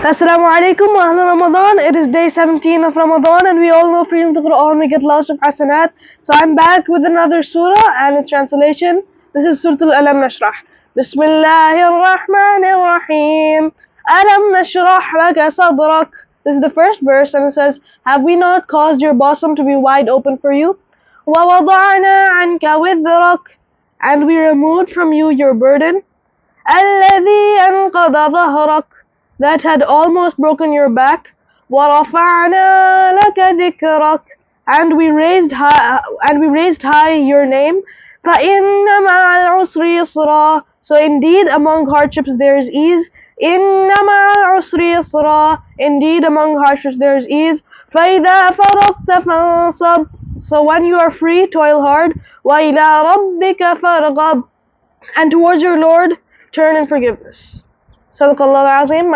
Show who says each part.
Speaker 1: Assalamu alaikum wa ahla Ramadan. It is day 17 of Ramadan, and we all know reading the Quran we get lots of hasanat. So I'm back with another surah and its translation. This is Surah Alam Nashrah. Bismillahir Rahmanir Rahim. Alam Nashrah laka sadrak. This is the first verse, and it says, have we not caused your bosom to be wide open for you? Wa wada'na anka wizrak. And we removed from you your burden. الذي أنقض ظهرك, that had almost broken your back. وَرَفَعْنَا لَكَ ذِكْرَكَ, and we raised high your name. فَإِنَّ مَعَ الْعُسْرِ يُسْرًا, so indeed among hardships there is ease. إِنَّ مَعَ الْعُسْرِ يُسْرًا, indeed among hardships there is ease. فَإِذَا فَرَغْتَ فَانصَبْ, so when you are free, toil hard. وَإِلَى رَبِّكَ فَارْغَب, and towards your Lord turn in forgiveness. Sadaqallahu al-Azim.